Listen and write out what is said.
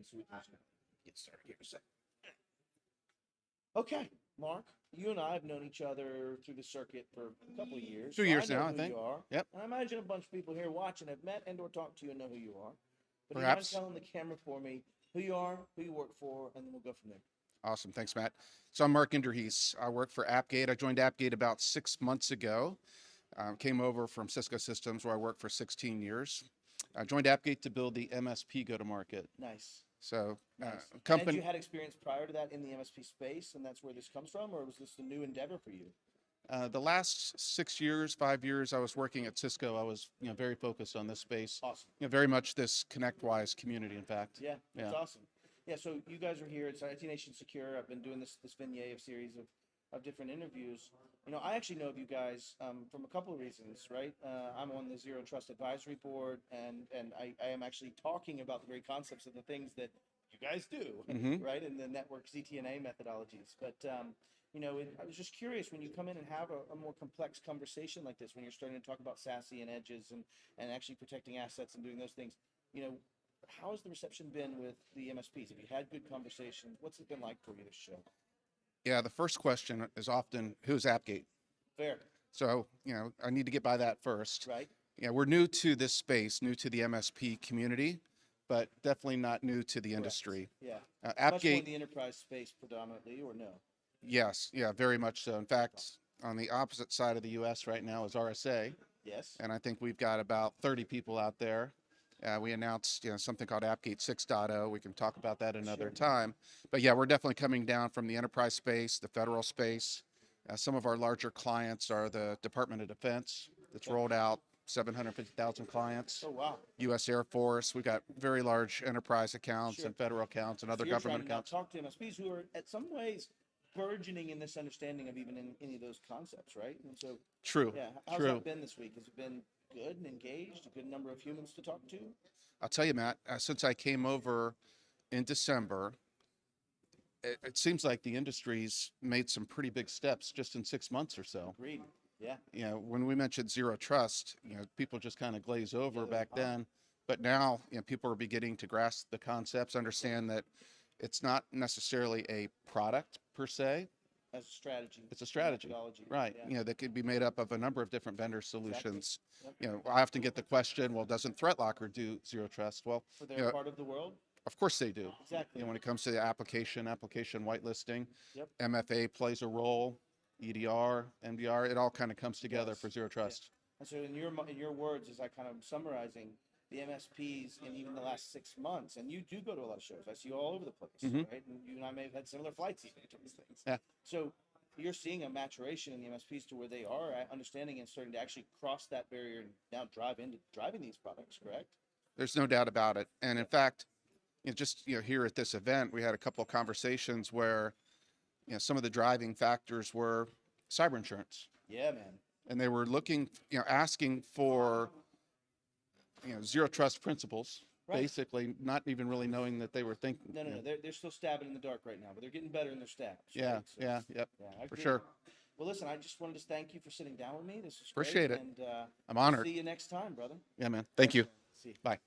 so I'm just gonna get started here in a second. Okay, Mark, you and I have known each other through the circuit for a couple of years. 2 years I know now, I who think. you are. Yep. And I imagine a bunch of people here watching have met and or talked to you and know who you are. But do you mind Perhaps. telling the camera for me who you are, who you work for, and then we'll go from there. Awesome. Thanks, Matt. So I'm Mark Inderhees. I work for Appgate. I joined Appgate about 6 months ago. Came over from Cisco Systems, where I worked for 16 years. I joined Appgate to build the MSP go-to-market. Nice. So, Nice. And had company. you had experience prior to that in the MSP space, and that's where this comes from, or was this a new endeavor for you? The last 6 years, 5 years, I was working at Cisco. I was, very focused on this space. Awesome. Very much this ConnectWise community, in fact. Yeah, that's Yeah. awesome. Yeah, so you guys are here. It's ITNation Secure. I've been doing this vignette of series of different interviews. I actually know of you guys from a couple of reasons, right? I'm on the Zero Trust Advisory Board, and I am actually talking about the very concepts of the things that you guys do, Mhm. right? And the network ZTNA methodologies. But I was just curious when you come in and have a more complex conversation like this, when you're starting to talk about SASE and edges and actually protecting assets and doing those things, how has the reception been with the MSPs? Have you had good conversations? What's it been like for you this show? Yeah, the first question is often, who's Appgate? Fair, So, I need to get by that first. right? Yeah, we're new to this space, new to the MSP community, but definitely not new to the Correct. industry. Yeah. Much more in Appgate, the enterprise space predominantly, or no? yes, yeah, very much so. In fact, on the opposite side of the U.S. right now is RSA, Yes. and I think we've got about 30 people out there. We announced, something called Appgate 6.0. We can talk about that another Sure. time. But yeah, we're definitely coming down from the enterprise space, the federal space. Some of our larger clients are the Department of Defense, that's Okay. rolled out 750,000 clients. Oh, wow. U.S. Air Force. We've got very large enterprise accounts Sure. and federal accounts and So other you're government trying to now accounts. talk to MSPs who are, at some ways, burgeoning in this understanding of even in any of those concepts, right? And so, True. yeah, how's True. that been this week? Has it been good and engaged? A good number of humans to talk to? I'll tell you, Matt, since I came over in December, it seems like the industry's made some pretty big steps just in 6 months or so. Agreed. Yeah. When we mentioned zero trust, people just kind of glaze over Yeah, back they're then. But now, people are beginning to grasp the concepts, understand that it's not necessarily a product per se. As a strategy. It's a strategy, Methodology. right? Yeah. That could be made up of a number of different vendor solutions. Yep. I often get the question, well, doesn't ThreatLocker do zero trust? Well, For their part of the world? of course they do. Exactly. When it comes to the application whitelisting, Yep. MFA plays a role, EDR, MDR, it all kind of comes together Yes. for zero trust. And so in your words, as I kind of summarizing, the MSPs in even the last 6 months, and you do go to a lot of shows. I see you all over the place, Mhm. right? And you and I may have had similar flights even to these things. Yeah. So you're seeing a maturation in the MSPs to where they are understanding and starting to actually cross that barrier and now drive into driving these products, correct? There's no doubt about it. And in fact, just here at this event, we had a couple of conversations where some of the driving factors were cyber insurance, Yeah, man. and they were looking, asking for zero trust principles, Right. basically not even really knowing that they were thinking. No. They're still stabbing in the dark right now, but they're getting better in their stabs. Yeah, right? So, yeah, yep, yeah, I for agree. sure. Well, listen, I just wanted to thank you for sitting down with me. This is Appreciate great, it. and I'm honored. see you next time, brother. Yeah, man. Thank you. See you. Bye.